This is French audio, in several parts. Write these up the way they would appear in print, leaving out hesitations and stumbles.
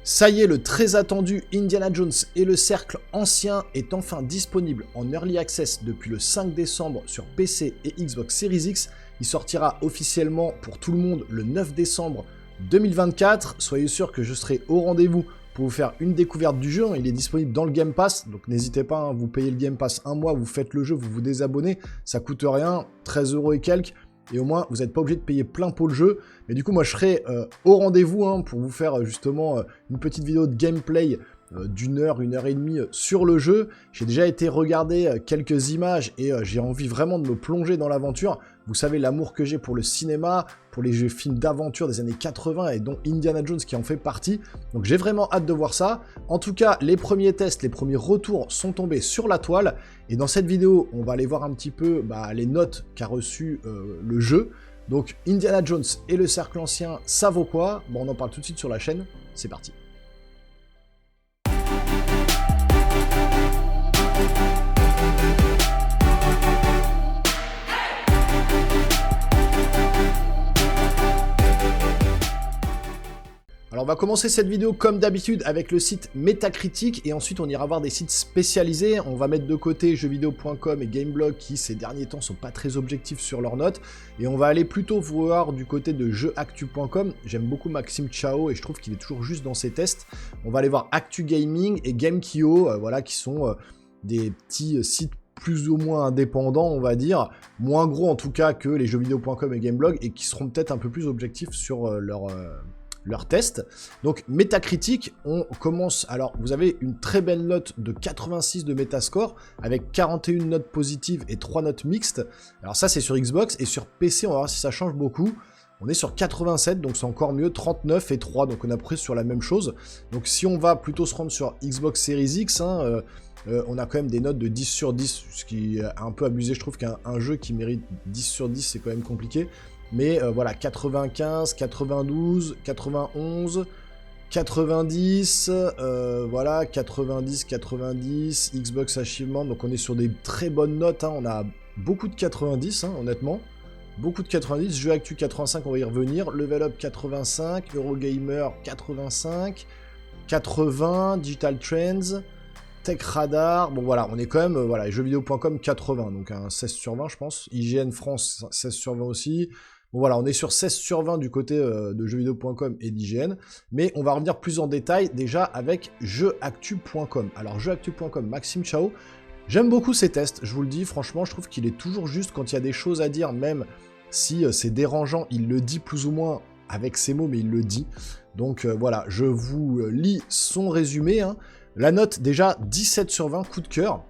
Ça y est, le très attendu Indiana Jones et le Cercle Ancien est enfin disponible en Early Access depuis le 5 décembre sur PC et Xbox Series X. Il sortira officiellement pour tout le monde le 9 décembre 2024. Soyez sûr que je serai au rendez-vous pour vous faire une découverte du jeu. Il est disponible dans le Game Pass, donc n'hésitez pas, vous payez le Game Pass un mois, vous faites le jeu, vous vous désabonnez, ça coûte rien, 13 € et quelques. Et au moins, vous n'êtes pas obligé de payer plein pot le jeu. Mais du coup, moi, je serai au rendez-vous pour vous faire justement une petite vidéo de gameplay d'une heure, 1h30 sur le jeu. J'ai déjà été regarder quelques images et j'ai envie vraiment de me plonger dans l'aventure. Vous savez l'amour que j'ai pour le cinéma, pour les jeux films d'aventure des années 80 et dont Indiana Jones qui en fait partie. Donc j'ai vraiment hâte de voir ça. En tout cas, les premiers tests, les premiers retours sont tombés sur la toile. Et dans cette vidéo, on va aller voir un petit peu les notes qu'a reçu le jeu. Donc Indiana Jones et le Cercle Ancien, ça vaut quoi? Bon, on en parle tout de suite sur la chaîne. C'est parti. Alors on va commencer cette vidéo comme d'habitude avec le site Metacritic et ensuite on ira voir des sites spécialisés. On va mettre de côté jeuxvideo.com et Gameblog qui ces derniers temps sont pas très objectifs sur leurs notes et on va aller plutôt voir du côté de jeuxactu.com. J'aime beaucoup Maxime Chao et je trouve qu'il est toujours juste dans ses tests. On va aller voir Actu Gaming et Gamekio, voilà, qui sont des petits sites plus ou moins indépendants, on va dire, moins gros en tout cas que les jeuxvideo.com et Gameblog et qui seront peut-être un peu plus objectifs sur leur test. Donc Metacritic, on commence, alors vous avez une très belle note de 86 de Metascore, avec 41 notes positives et 3 notes mixtes. Alors ça c'est sur Xbox, et sur PC on va voir si ça change beaucoup. On est sur 87, donc c'est encore mieux, 39 et 3, donc on a pris sur la même chose. Donc si on va plutôt se rendre sur Xbox Series X, on a quand même des notes de 10 sur 10, ce qui est un peu abusé, je trouve qu'un jeu qui mérite 10 sur 10 c'est quand même compliqué. Mais voilà, 95, 92, 91, 90, voilà, 90, 90, Xbox Achievement, donc on est sur des très bonnes notes, on a beaucoup de 90, honnêtement, beaucoup de 90, Jeux Actu 85, on va y revenir, Level Up 85, Eurogamer 85, 80, Digital Trends, Tech Radar, bon voilà, on est quand même, voilà, jeuxvideo.com 80, donc un 16 sur 20 je pense, IGN France 16 sur 20 aussi. Bon voilà, on est sur 16 sur 20 du côté de jeuxvideo.com et d'IGN, mais on va revenir plus en détail déjà avec jeuxactu.com. Alors jeuxactu.com, Maxime Chao, j'aime beaucoup ces tests, je vous le dis, franchement, je trouve qu'il est toujours juste quand il y a des choses à dire, même si c'est dérangeant, il le dit plus ou moins avec ses mots, mais il le dit. Donc voilà, je vous lis son résumé. La note, déjà, 17 sur 20, coup de cœur.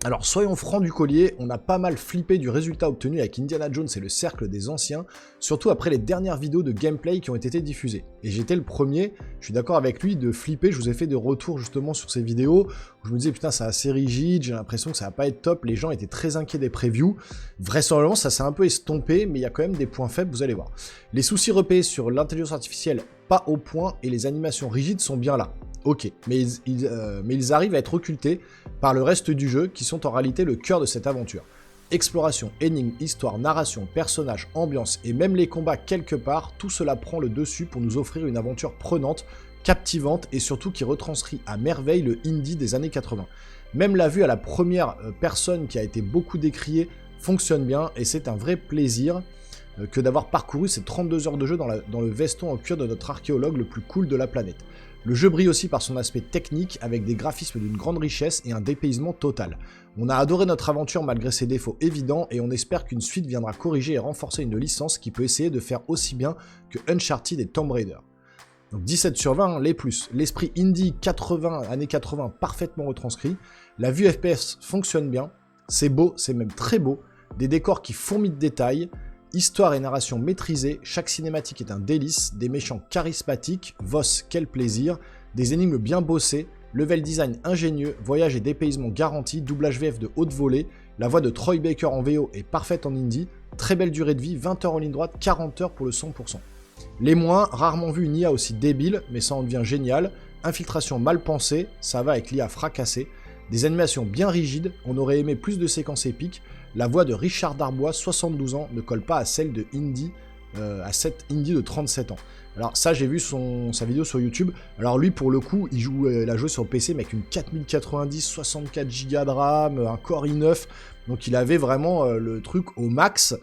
Alors, soyons francs du collier, on a pas mal flippé du résultat obtenu avec Indiana Jones et le Cercle des Anciens, surtout après les dernières vidéos de gameplay qui ont été diffusées. Et j'étais le premier, je suis d'accord avec lui, de flipper, je vous ai fait des retours justement sur ces vidéos, où je me disais putain c'est assez rigide, j'ai l'impression que ça va pas être top, les gens étaient très inquiets des previews. Vraisemblablement ça s'est un peu estompé, mais il y a quand même des points faibles, vous allez voir. Les soucis repérés sur l'intelligence artificielle, pas au point, et les animations rigides sont bien là. Ok, mais ils arrivent à être occultés par le reste du jeu, qui sont en réalité le cœur de cette aventure. Exploration, énigme, histoire, narration, personnages, ambiance et même les combats quelque part, tout cela prend le dessus pour nous offrir une aventure prenante, captivante et surtout qui retranscrit à merveille le indie des années 80. Même la vue à la première personne qui a été beaucoup décriée fonctionne bien et c'est un vrai plaisir que d'avoir parcouru ces 32 heures de jeu dans le veston en cuir de notre archéologue le plus cool de la planète. Le jeu brille aussi par son aspect technique, avec des graphismes d'une grande richesse et un dépaysement total. On a adoré notre aventure malgré ses défauts évidents, et on espère qu'une suite viendra corriger et renforcer une licence qui peut essayer de faire aussi bien que Uncharted et Tomb Raider. Donc 17 sur 20, les plus. L'esprit indie 80, années 80, parfaitement retranscrit. La vue FPS fonctionne bien. C'est beau, c'est même très beau. Des décors qui fourmillent de détails. Histoire et narration maîtrisées, chaque cinématique est un délice, des méchants charismatiques, Voss, quel plaisir, des énigmes bien bossées, level design ingénieux, voyage et dépaysement garantis, doublage VF de haute volée, la voix de Troy Baker en VO est parfaite en indie, très belle durée de vie, 20 heures en ligne droite, 40 heures pour le 100%. Les moins, rarement vu une IA aussi débile, mais ça en devient génial, infiltration mal pensée, ça va avec l'IA fracassée, des animations bien rigides, on aurait aimé plus de séquences épiques, la voix de Richard Darbois, 72 ans, ne colle pas à celle de Indy à cet indie de 37 ans. Alors ça, j'ai vu sa vidéo sur YouTube. Alors lui, pour le coup, il a joué sur PC, mais avec une 4090, 64 Go de RAM, un Core i9. Donc il avait vraiment le truc au max.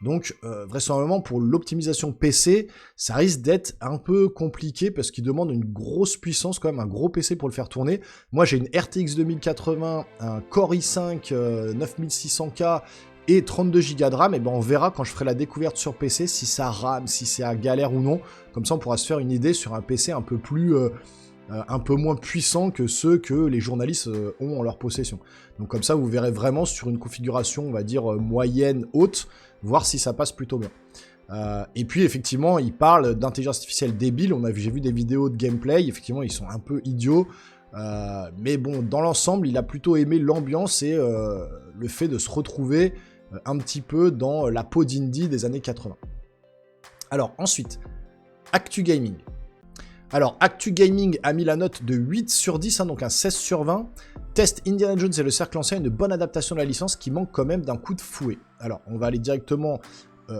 Donc vraisemblablement pour l'optimisation PC, ça risque d'être un peu compliqué parce qu'il demande une grosse puissance, quand même un gros PC pour le faire tourner. Moi j'ai une RTX 2080, un Core i5 9600K et 32 Go de RAM, et ben on verra quand je ferai la découverte sur PC si ça rame, si c'est à galère ou non. Comme ça on pourra se faire une idée sur un PC un peu moins puissant que ceux que les journalistes ont en leur possession. Donc comme ça, vous verrez vraiment sur une configuration, on va dire, moyenne, haute, voir si ça passe plutôt bien. Et puis, effectivement, il parle d'intelligence artificielle débile. J'ai vu des vidéos de gameplay. Effectivement, ils sont un peu idiots. Mais bon, dans l'ensemble, il a plutôt aimé l'ambiance et le fait de se retrouver un petit peu dans la peau d'indie des années 80. Alors, ensuite, Actu Gaming. Alors, Actu Gaming a mis la note de 8 sur 10, hein, donc un 16 sur 20. Test Indiana Jones et le Cercle Ancien, une bonne adaptation de la licence qui manque quand même d'un coup de fouet. Alors, on va aller directement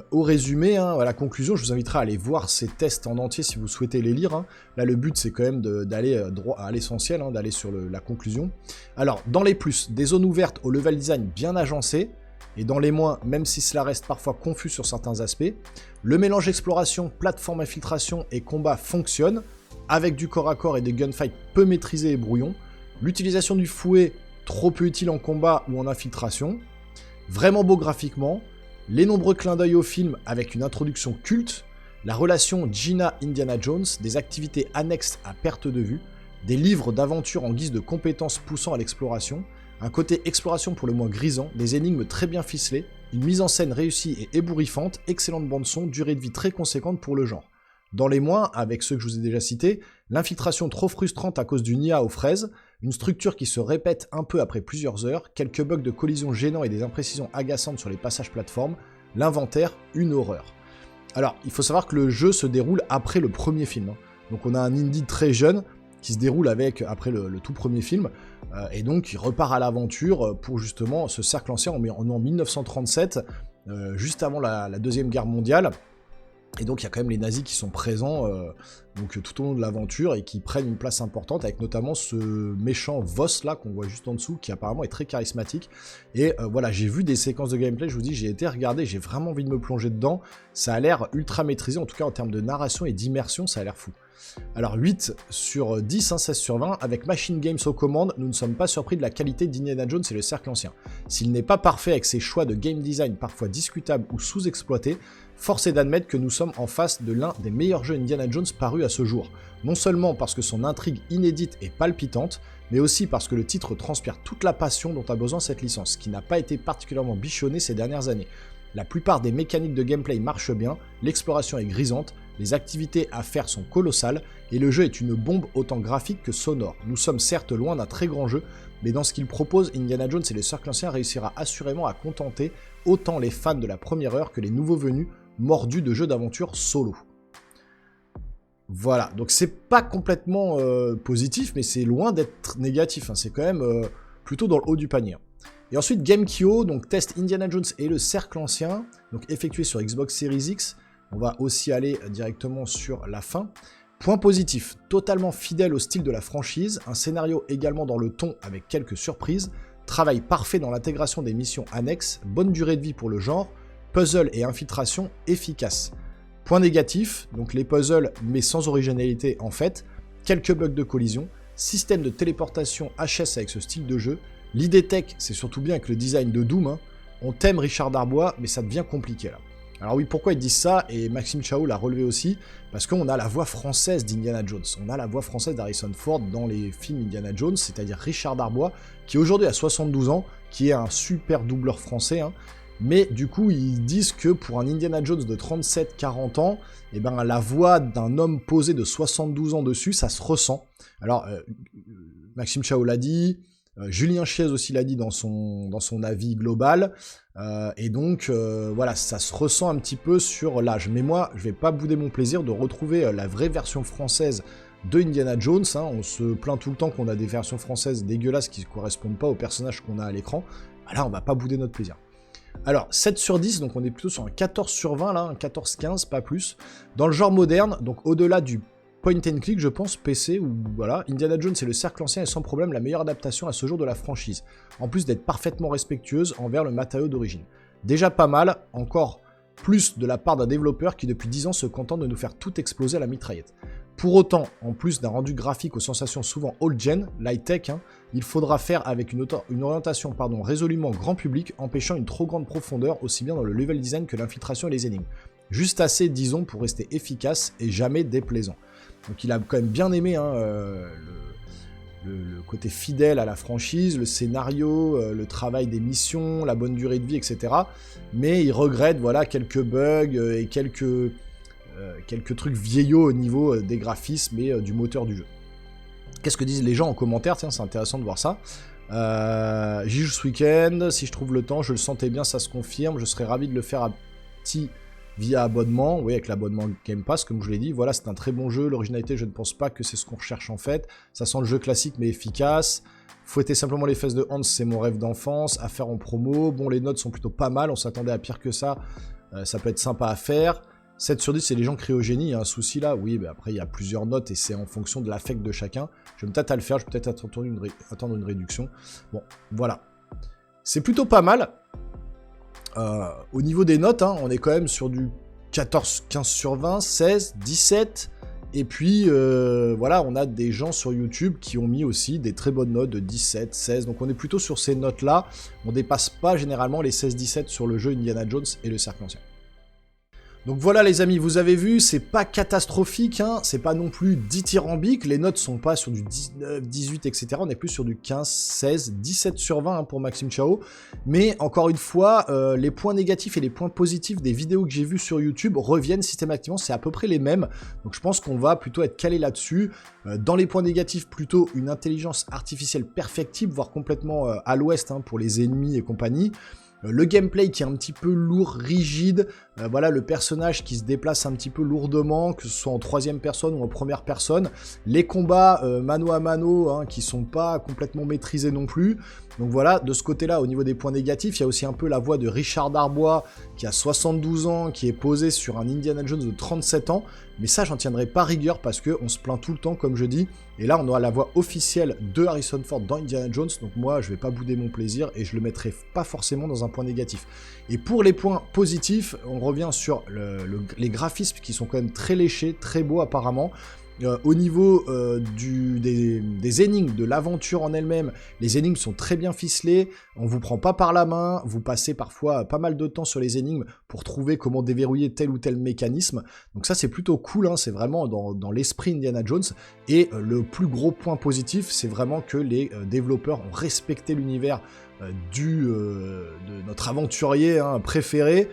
au résumé, hein, à la conclusion. Je vous inviterai à aller voir ces tests en entier si vous souhaitez les lire. Hein. Là, le but, c'est quand même d'aller droit à l'essentiel, hein, d'aller sur la conclusion. Alors, dans les plus, des zones ouvertes au level design bien agencé. Et dans les moins, même si cela reste parfois confus sur certains aspects, le mélange exploration, plateforme infiltration et combat fonctionne, avec du corps à corps et des gunfights peu maîtrisés et brouillons, l'utilisation du fouet trop peu utile en combat ou en infiltration, vraiment beau graphiquement, les nombreux clins d'œil au film avec une introduction culte, la relation Gina-Indiana Jones, des activités annexes à perte de vue, des livres d'aventure en guise de compétences poussant à l'exploration, un côté exploration pour le moins grisant, des énigmes très bien ficelées, une mise en scène réussie et ébouriffante, excellente bande-son, durée de vie très conséquente pour le genre. Dans les moins, avec ceux que je vous ai déjà cités, l'infiltration trop frustrante à cause d'une IA aux fraises, une structure qui se répète un peu après plusieurs heures, quelques bugs de collision gênants et des imprécisions agaçantes sur les passages plateformes, l'inventaire, une horreur. Alors, il faut savoir que le jeu se déroule après le premier film. Hein. Donc on a un indie très jeune qui se déroule après le tout premier film, et donc il repart à l'aventure pour justement ce cercle ancien en 1937, juste avant la Deuxième Guerre mondiale. Et donc il y a quand même les nazis qui sont présents donc tout au long de l'aventure et qui prennent une place importante, avec notamment ce méchant Voss là qu'on voit juste en dessous, qui apparemment est très charismatique. Et voilà, j'ai vu des séquences de gameplay, je vous dis, j'ai été regarder, j'ai vraiment envie de me plonger dedans. Ça a l'air ultra maîtrisé, en tout cas en termes de narration et d'immersion, ça a l'air fou. Alors 8 sur 10, hein, 16 sur 20, avec Machine Games aux commandes, nous ne sommes pas surpris de la qualité d'Indiana Jones et le Cercle Ancien. S'il n'est pas parfait avec ses choix de game design parfois discutables ou sous-exploités, force est d'admettre que nous sommes en face de l'un des meilleurs jeux Indiana Jones parus à ce jour. Non seulement parce que son intrigue inédite est palpitante, mais aussi parce que le titre transpire toute la passion dont a besoin cette licence, qui n'a pas été particulièrement bichonnée ces dernières années. La plupart des mécaniques de gameplay marchent bien, l'exploration est grisante, les activités à faire sont colossales, et le jeu est une bombe autant graphique que sonore. Nous sommes certes loin d'un très grand jeu, mais dans ce qu'il propose, Indiana Jones et le Cercle Ancien réussira assurément à contenter autant les fans de la première heure que les nouveaux venus mordus de jeux d'aventure solo. Voilà, donc c'est pas complètement positif, mais c'est loin d'être négatif, hein. C'est quand même plutôt dans le haut du panier. Et ensuite GameKyo, donc test Indiana Jones et le Cercle Ancien, donc effectué sur Xbox Series X. On va aussi aller directement sur la fin. Point positif, totalement fidèle au style de la franchise, un scénario également dans le ton avec quelques surprises, travail parfait dans l'intégration des missions annexes, bonne durée de vie pour le genre, puzzle et infiltration efficaces. Point négatif, donc les puzzles mais sans originalité en fait, quelques bugs de collision, système de téléportation HS avec ce style de jeu, l'idée tech c'est surtout bien avec le design de Doom, hein. On t'aime Richard Darbois mais ça devient compliqué là. Alors oui, pourquoi ils disent ça, et Maxime Chao l'a relevé aussi, parce qu'on a la voix française d'Indiana Jones, on a la voix française d'Harrison Ford dans les films Indiana Jones, c'est-à-dire Richard Darbois, qui aujourd'hui a 72 ans, qui est un super doubleur français, hein. Mais du coup, ils disent que pour un Indiana Jones de 37-40 ans, eh ben, la voix d'un homme posé de 72 ans dessus, ça se ressent. Alors, Maxime Chao l'a dit, Julien Chiez aussi l'a dit dans son avis global, et donc voilà, ça se ressent un petit peu sur l'âge. Mais moi, je vais pas bouder mon plaisir de retrouver la vraie version française de Indiana Jones, hein. On se plaint tout le temps qu'on a des versions françaises dégueulasses qui ne correspondent pas aux personnages qu'on a à l'écran. Là, on va pas bouder notre plaisir. Alors, 7 sur 10, donc on est plutôt sur un 14 sur 20, là, un 14-15, pas plus. Dans le genre moderne, donc au-delà du point and click, je pense, PC, ou voilà, Indiana Jones et le Cercle Ancien est sans problème la meilleure adaptation à ce jour de la franchise, en plus d'être parfaitement respectueuse envers le matériau d'origine. Déjà pas mal, encore plus de la part d'un développeur qui depuis 10 ans se contente de nous faire tout exploser à la mitraillette. Pour autant, en plus d'un rendu graphique aux sensations souvent old-gen, l'high-tech, il faudra faire avec une orientation résolument grand public, empêchant une trop grande profondeur aussi bien dans le level design que l'infiltration et les énigmes. Juste assez, disons, pour rester efficace et jamais déplaisant. Donc il a quand même bien aimé le côté fidèle à la franchise, le scénario, le travail des missions, la bonne durée de vie, etc. Mais il regrette voilà, quelques bugs et quelques trucs vieillots au niveau des graphismes et du moteur du jeu. Qu'est-ce que disent les gens en commentaire? Tiens, c'est intéressant de voir ça. J'y joue ce week-end, si je trouve le temps, je le sentais bien, ça se confirme, je serais ravi de le faire à petit via abonnement, oui, avec l'abonnement Game Pass, comme je vous l'ai dit. Voilà, c'est un très bon jeu, l'originalité, je ne pense pas que c'est ce qu'on recherche en fait. Ça sent le jeu classique mais efficace. Fouetter simplement les fesses de Hans, c'est mon rêve d'enfance, à faire en promo. Bon, les notes sont plutôt pas mal, on s'attendait à pire que ça, ça peut être sympa à faire. 7 sur 10, c'est les gens crient au génie, il y a un souci là, oui, mais après il y a plusieurs notes et c'est en fonction de l'affect de chacun. Je vais peut-être à le faire, je vais peut-être attendre une réduction. Bon, voilà. C'est plutôt pas mal. Au niveau des notes, hein, on est quand même sur du 14, 15 sur 20, 16, 17, et puis voilà, on a des gens sur YouTube qui ont mis aussi des très bonnes notes de 17, 16, donc on est plutôt sur ces notes-là, on dépasse pas généralement les 16-17 sur le jeu Indiana Jones et le Cercle Ancien. Donc voilà les amis, vous avez vu, c'est pas catastrophique, hein, c'est pas non plus dithyrambique, les notes sont pas sur du 19, 18, etc. On est plus sur du 15, 16, 17 sur 20 hein, pour Maxime Chao. Mais encore une fois, les points négatifs et les points positifs des vidéos que j'ai vues sur YouTube reviennent systématiquement, c'est à peu près les mêmes. Donc je pense qu'on va plutôt être calé là-dessus. Dans les points négatifs, plutôt une intelligence artificielle perfectible, voire complètement à l'ouest hein, pour les ennemis et compagnie. Le gameplay qui est un petit peu lourd, rigide, voilà le personnage qui se déplace un petit peu lourdement, que ce soit en troisième personne ou en première personne, les combats mano à mano hein, qui sont pas complètement maîtrisés non plus, donc voilà, de ce côté-là, au niveau des points négatifs, il y a aussi un peu la voix de Richard Darbois, qui a 72 ans, qui est posé sur un Indiana Jones de 37 ans, mais ça j'en tiendrai pas rigueur parce qu'on se plaint tout le temps comme je dis, et là on aura la voix officielle de Harrison Ford dans Indiana Jones, donc moi je vais pas bouder mon plaisir et je le mettrai pas forcément dans un point négatif. Et pour les points positifs, on revient sur les graphismes qui sont quand même très léchés, très beaux apparemment. Au niveau des énigmes, de l'aventure en elle-même, les énigmes sont très bien ficelées, on vous prend pas par la main, vous passez parfois pas mal de temps sur les énigmes pour trouver comment déverrouiller tel ou tel mécanisme, donc ça c'est plutôt cool, hein, c'est vraiment dans l'esprit Indiana Jones, et le plus gros point positif, c'est vraiment que les développeurs ont respecté l'univers de notre aventurier hein, préféré.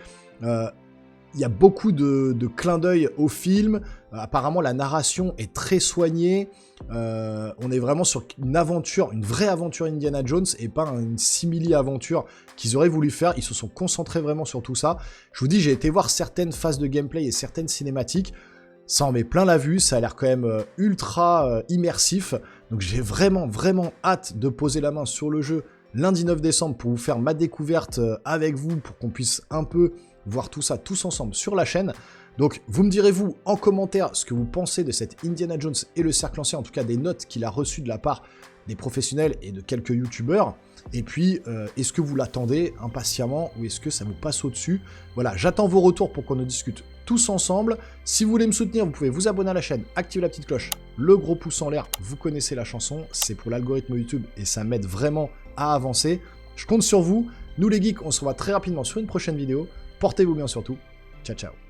Il y a beaucoup de clins d'œil au film, apparemment la narration est très soignée, on est vraiment sur une aventure, une vraie aventure Indiana Jones et pas une simili-aventure qu'ils auraient voulu faire, ils se sont concentrés vraiment sur tout ça. Je vous dis, j'ai été voir certaines phases de gameplay et certaines cinématiques, ça en met plein la vue, ça a l'air quand même ultra immersif, donc j'ai vraiment hâte de poser la main sur le jeu lundi 9 décembre pour vous faire ma découverte avec vous, pour qu'on puisse un peu voir tout ça tous ensemble sur la chaîne. Donc vous me direz vous en commentaire ce que vous pensez de cette Indiana Jones et le Cercle Ancien, en tout cas des notes qu'il a reçues de la part des professionnels et de quelques youtubeurs. Et puis est-ce que vous l'attendez impatiemment ou est-ce que ça vous passe au-dessus? Voilà, j'attends vos retours pour qu'on en discute tous ensemble. Si vous voulez me soutenir, vous pouvez vous abonner à la chaîne, activer la petite cloche, le gros pouce en l'air, vous connaissez la chanson, c'est pour l'algorithme YouTube et ça m'aide vraiment à avancer. Je compte sur vous. Nous les geeks, on se revoit très rapidement sur une prochaine vidéo. Portez-vous bien surtout. Ciao, ciao.